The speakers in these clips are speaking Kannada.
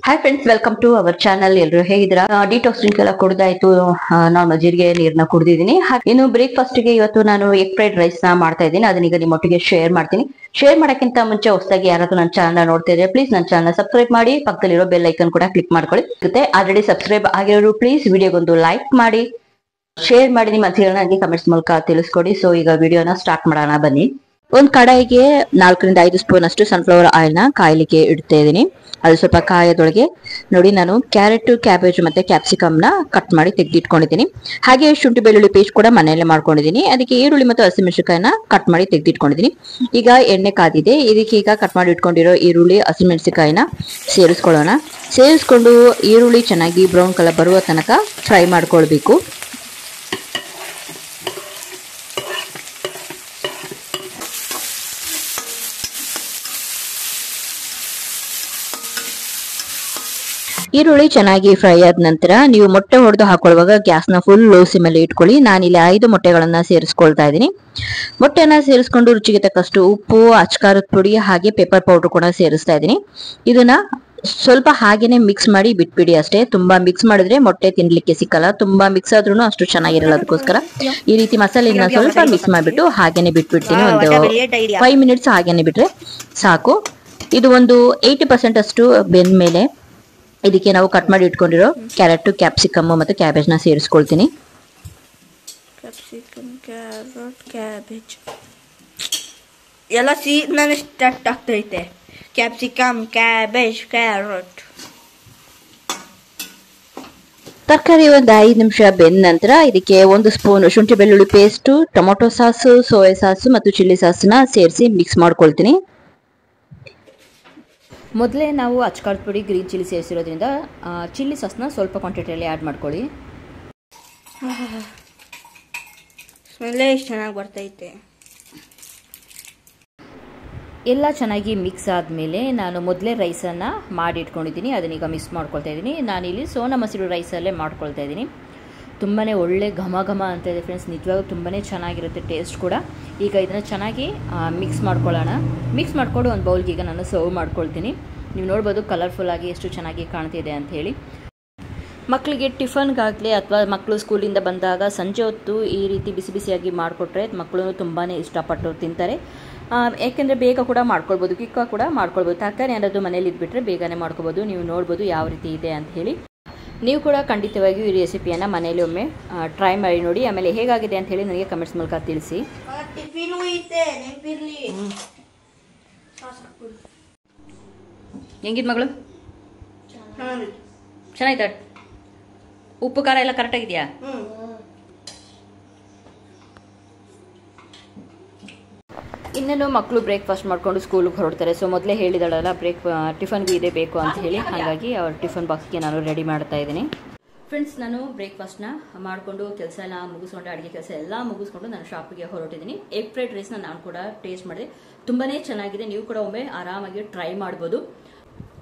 Hi friends, welcome to our channel. ಎಲ್ಲರೂ ಹೇಗಿದ್ದೀರಾ? ಡಿಟಾಕ್ಸ್ ಡ್ರಿಂಕ್ ಎಲ್ಲ ಕುಡ್ದಾಯ್ತು. ನಾನು ಜೀರಿಗೆ ನೀರನ್ನ ಕುಡಿದಿದ್ದೀನಿ. ಇನ್ನು ಬ್ರೇಕ್ಫಾಸ್ಟ್ ಗೆ ಇವತ್ತು ನಾನು ಎಗ್ ಫ್ರೈಡ್ ರೈಸ್ ನ ಮಾಡ್ತಾ ಇದ್ದೀನಿ. ಅದನ್ನೀಗ ನಿಮ್ಮೊಟ್ಟಿಗೆ ಶೇರ್ ಮಾಡ್ತೀನಿ. ಶೇರ್ ಮಾಡಕ್ಕಿಂತ ಮುಂಚೆ ಹೊಸದಾಗಿ ಯಾರಾದ್ರೂ ನನ್ನ ಚಾನಲ್ ನೋಡ್ತಾ ಇದ್ರೆ ಪ್ಲೀಸ್ ನನ್ನ ಚಾನಲ್ ಸಬ್ಸ್ಕ್ರೈಬ್ ಮಾಡಿ, ಪಕ್ಕದಲ್ಲಿರೋ ಬೆಲ್ ಐಕನ್ ಕೂಡ ಕ್ಲಿಕ್ ಮಾಡ್ಕೊಳ್ಳಿ. ಮತ್ತೆ ಆಲ್ರೆಡಿ ಸಬ್ಸ್ಕ್ರೈಬ್ ಆಗಿರೋರು ಪ್ಲೀಸ್ ವಿಡಿಯೋಗೊಂದು ಲೈಕ್ ಮಾಡಿ, ಶೇರ್ ಮಾಡಿ, ನಿಮ್ಮ ಅನಿಸಿಕೆಗಳನ್ನ ನನಗೆ ಕಮೆಂಟ್ಸ್ ಮೂಲಕ ತಿಳಿಸ್ಕೊಡಿ. ಸೊ ಈಗ ವಿಡಿಯೋನ ಸ್ಟಾರ್ಟ್ ಮಾಡೋಣ ಬನ್ನಿ. ಒಂದ್ ಕಡಾಯಿಗೆ 4 ರಿಂದ 5 ಸ್ಪೂನ್ ಅಷ್ಟು ಸನ್ಫ್ಲವರ್ ಆಯಿಲ್ ನ ಕಾಯಲಿಕ್ಕೆ ಇಡ್ತಾ ಇದ್ದೀನಿ. ಅದು ಸ್ವಲ್ಪ ಕಾಯೋದೊಳಗೆ ನೋಡಿ, ನಾನು ಕ್ಯಾರೆಟ್, ಕ್ಯಾಬೇಜ್ ಮತ್ತೆ ಕ್ಯಾಪ್ಸಿಕಮ್ ನ ಕಟ್ ಮಾಡಿ ತೆಗೆದಿಟ್ಕೊಂಡಿದ್ದೀನಿ. ಹಾಗೆ ಶುಂಠಿ ಬೆಳ್ಳುಳ್ಳಿ ಪೇಸ್ಟ್ ಕೂಡ ಮನೆಯಲ್ಲೇ ಮಾಡ್ಕೊಂಡಿದ್ದೀನಿ. ಅದಕ್ಕೆ ಈರುಳ್ಳಿ ಮತ್ತು ಹಸಿಮೆಣಸಿನಕಾಯಿನ ಕಟ್ ಮಾಡಿ ತೆಗೆದಿಟ್ಕೊಂಡಿದ್ದೀನಿ. ಈಗ ಎಣ್ಣೆ ಕಾದಿದೆ. ಇದಕ್ಕೆ ಈಗ ಕಟ್ ಮಾಡಿ ಇಟ್ಕೊಂಡಿರೋ ಈರುಳ್ಳಿ, ಹಸಿಮೆಣಸಿನಕಾಯಿನ ಸೇರಿಸ್ಕೊಳ್ಳೋಣ. ಸೇರಿಸ್ಕೊಂಡು ಈರುಳ್ಳಿ ಚೆನ್ನಾಗಿ ಬ್ರೌನ್ ಕಲರ್ ಬರುವ ತನಕ ಫ್ರೈ ಮಾಡ್ಕೊಳ್ಬೇಕು. ಈರುಳ್ಳಿ ಚೆನ್ನಾಗಿ ಫ್ರೈ ಆದ ನಂತರ ನೀವು ಮೊಟ್ಟೆ ಹೊಡೆದು ಹಾಕೊಳ್ಳುವಾಗ ಗ್ಯಾಸ್ನ ಫುಲ್ ಲೋ ಸಿಮ್ಮಲ್ಲಿ ಇಟ್ಕೊಳ್ಳಿ. ನಾನಿಲ್ಲಿ 5 ಮೊಟ್ಟೆಗಳನ್ನ ಸೇರಿಸ್ಕೊಳ್ತಾ ಇದ್ದೀನಿ. ಮೊಟ್ಟೆನ ಸೇರಿಸ್ಕೊಂಡು ರುಚಿಗೆ ತಕ್ಕಷ್ಟು ಉಪ್ಪು, ಅಚ್ಕಾರದ ಪುಡಿ ಹಾಗೆ ಪೆಪ್ಪರ್ ಪೌಡರ್ ಕೂಡ ಸೇರಿಸ್ತಾ ಇದ್ದೀನಿ. ಇದನ್ನ ಸ್ವಲ್ಪ ಹಾಗೇನೆ ಮಿಕ್ಸ್ ಮಾಡಿ ಬಿಟ್ಬಿಡಿ ಅಷ್ಟೇ. ತುಂಬಾ ಮಿಕ್ಸ್ ಮಾಡಿದ್ರೆ ಮೊಟ್ಟೆ ತಿನ್ಲಿಕ್ಕೆ ಸಿಕ್ಕಲ್ಲ. ತುಂಬಾ ಮಿಕ್ಸ್ ಆದ್ರೂ ಅಷ್ಟು ಚೆನ್ನಾಗಿರಲ್ಲ. ಅದಕ್ಕೋಸ್ಕರ ಈ ರೀತಿ ಮಸಾಲೆನ ಸ್ವಲ್ಪ ಮಿಕ್ಸ್ ಮಾಡಿಬಿಟ್ಟು ಹಾಗೇನೆ ಬಿಟ್ಬಿಡ್ತೀನಿ. ಒಂದು 5 ಮಿನಿಟ್ಸ್ ಹಾಗೇನೆ ಬಿಟ್ರೆ ಸಾಕು. ಇದು ಒಂದು 80% ಅಷ್ಟು ಬೆಂದ ಮೇಲೆ ಇದಕ್ಕೆ ನಾವು ಕಟ್ ಮಾಡಿ ಇಟ್ಕೊಂಡಿರೋ ಕ್ಯಾರೆಟ್, ಕ್ಯಾಪ್ಸಿಕಮ್ ಮತ್ತು ಕ್ಯಾಬೇಜ್ ನ ಸೇರಿಸ್ಕೊಳ್ತೀನಿ. ಕ್ಯಾಪ್ಸಿಕಮ್, ಕ್ಯಾಬೇಜ್ ಎಲ್ಲ ಸೀಸನ್ ಸ್ಟಾರ್ಟ್ ಆಗ್ತೈತೆ. ಕ್ಯಾಪ್ಸಿಕಮ್, ಕ್ಯಾಬೇಜ್, ಕ್ಯಾರೆಟ್ ತರಕಾರಿ ಒಂದು 5 ನಿಮಿಷ ಬೆಂದ ನಂತರ ಇದಕ್ಕೆ 1 ಸ್ಪೂನ್ ಶುಂಠಿ ಬೆಳ್ಳುಳ್ಳಿ paste, tomato sauce, soya sauce ಮತ್ತು ಚಿಲ್ಲಿ ಸಾಸ್ನ ಸೇರಿಸಿ ಮಿಕ್ಸ್ ಮಾಡ್ಕೊಳ್ತೀನಿ. ಮೊದಲೇ ನಾವು ಅಚ್ಕಾರದ ಪುಡಿ, ಗ್ರೀನ್ ಚಿಲ್ಲಿ ಸೇರಿಸಿರೋದ್ರಿಂದ ಚಿಲ್ಲಿ ಸಾಸ್ನ ಸ್ವಲ್ಪ ಕ್ವಾಂಟಿಟಿಯಲ್ಲಿ ಆ್ಯಡ್ ಮಾಡ್ಕೊಳ್ಳಿ. ಸ್ಮೆಲ್ಲೇ ಎಷ್ಟು ಚೆನ್ನಾಗಿ ಬರ್ತೈತೆ. ಎಲ್ಲ ಚೆನ್ನಾಗಿ ಮಿಕ್ಸ್ ಆದಮೇಲೆ ನಾನು ಮೊದಲೇ ರೈಸನ್ನು ಮಾಡಿ ಇಟ್ಕೊಂಡಿದ್ದೀನಿ. ಅದನ್ನೀಗ ಮಿಕ್ಸ್ ಮಾಡ್ಕೊಳ್ತಾ ಇದ್ದೀನಿ. ನಾನಿಲ್ಲಿ ಸೋನಾ ಮಸೂರಿ ರೈಸಲ್ಲೇ ಮಾಡ್ಕೊಳ್ತಾ ಇದ್ದೀನಿ. ತುಂಬಾ ಒಳ್ಳೆ ಘಮ ಘಮ ಅಂತ ಇದೆ ಫ್ರೆಂಡ್ಸ್. ನಿಜವಾಗೂ ತುಂಬಾ ಚೆನ್ನಾಗಿರುತ್ತೆ ಟೇಸ್ಟ್ ಕೂಡ. ಈಗ ಇದನ್ನು ಚೆನ್ನಾಗಿ ಮಿಕ್ಸ್ ಮಾಡ್ಕೊಳ್ಳೋಣ. ಮಿಕ್ಸ್ ಮಾಡಿಕೊಂಡು ಒಂದು ಬೌಲ್ಗೆ ಈಗ ನಾನು ಸರ್ವ್ ಮಾಡ್ಕೊಳ್ತೀನಿ. ನೀವು ನೋಡ್ಬೋದು ಕಲರ್ಫುಲ್ಲಾಗಿ ಎಷ್ಟು ಚೆನ್ನಾಗಿ ಕಾಣ್ತಿದೆ ಅಂತ ಹೇಳಿ. ಮಕ್ಕಳಿಗೆ ಟಿಫನ್ಗಾಗಲಿ ಅಥವಾ ಮಕ್ಕಳು ಸ್ಕೂಲಿಂದ ಬಂದಾಗ ಸಂಜೆ ಹೊತ್ತು ಈ ರೀತಿ ಬಿಸಿ ಬಿಸಿಯಾಗಿ ಮಾಡಿಕೊಟ್ರೆ ಮಕ್ಕಳು ತುಂಬಾ ಇಷ್ಟಪಟ್ಟು ತಿಂತಾರೆ. ಏಕೆಂದರೆ ಬೇಗ ಕೂಡ ಮಾಡ್ಕೊಳ್ಬೋದು, ಕ್ವಿಕ್ಕ ಕೂಡ ಮಾಡ್ಕೊಳ್ಬೋದು. ತರಕಾರಿ ಏನಾದರೂ ಮನೇಲಿ ಇದ್ಬಿಟ್ರೆ ಬೇಗನೆ ಮಾಡ್ಕೊಬೋದು. ನೀವು ನೋಡ್ಬೋದು ಯಾವ ರೀತಿ ಇದೆ ಅಂತ ಹೇಳಿ. ನೀವು ಕೂಡ ಖಂಡಿತವಾಗಿಯೂ ಈ ರೆಸಿಪಿಯನ್ನು ಮನೇಲಿ ಒಮ್ಮೆ ಟ್ರೈ ಮಾಡಿ ನೋಡಿ. ಆಮೇಲೆ ಹೇಗಾಗಿದೆ ಅಂತ ಹೇಳಿ ನನಗೆ ಕಮೆಂಟ್ಸ್ ಮೂಲಕ ತಿಳಿಸಿ. ಹೆಂಗಿದ್ ಮಗಳು? ಚೆನ್ನಾಯ್ತಾ? ಉಪ್ಪು ಖಾರ ಎಲ್ಲ ಕರೆಕ್ಟಾಗಿದೆಯಾ? ಇನ್ನೇನು ಮಕ್ಕಳು ಬ್ರೇಕ್ಫಾಸ್ಟ್ ಮಾಡ್ಕೊಂಡು ಸ್ಕೂಲಿಗೆ ಹೊರಡ್ತಾರೆ. ಸೊ ಮೊದಲೇ ಹೇಳಿದಾಳಲ್ಲ ಟಿಫನ್ಗೂ ಇದೇ ಬೇಕು ಅಂತ ಹೇಳಿ, ಹಾಗಾಗಿ ಅವ್ರ ಟಿಫನ್ ಬಾಕ್ಸ್ಗೆ ನಾನು ರೆಡಿ ಮಾಡ್ತಾ ಇದ್ದೀನಿ. ಫ್ರೆಂಡ್ಸ್, ನಾನು ಬ್ರೇಕ್ಫಾಸ್ಟ್ನ ಮಾಡಿಕೊಂಡು ಕೆಲಸ ಎಲ್ಲ ಮುಗಿಸ್ಕೊಂಡು, ಅಡುಗೆ ಕೆಲಸ ಎಲ್ಲ ಮುಗಿಸ್ಕೊಂಡು ನಾನು ಶಾಪಿಗೆ ಹೊರಟಿದ್ದೀನಿ. ಎಗ್ ಫ್ರೈಡ್ ರೈಸ್ನ ನಾನು ಕೂಡ ಟೇಸ್ಟ್ ಮಾಡಿದೆ. ತುಂಬಾ ಚೆನ್ನಾಗಿದೆ. ನೀವು ಕೂಡ ಒಮ್ಮೆ ಆರಾಮಾಗಿ ಟ್ರೈ ಮಾಡ್ಬೋದು.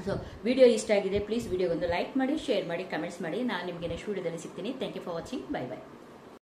ಸೊ ವಿಡಿಯೋ ಇಷ್ಟ ಆಗಿದೆ ಪ್ಲೀಸ್ ವಿಡಿಯೋಗೊಂದು ಲೈಕ್ ಮಾಡಿ, ಶೇರ್ ಮಾಡಿ, ಕಮೆಂಟ್ಸ್ ಮಾಡಿ. ನಾನು ನಿಮಗೆ ನೆಕ್ಸ್ಟ್ ವಿಡಿಯೋದಲ್ಲಿ ಸಿಗ್ತೀನಿ. Thank you for watching. Bye by.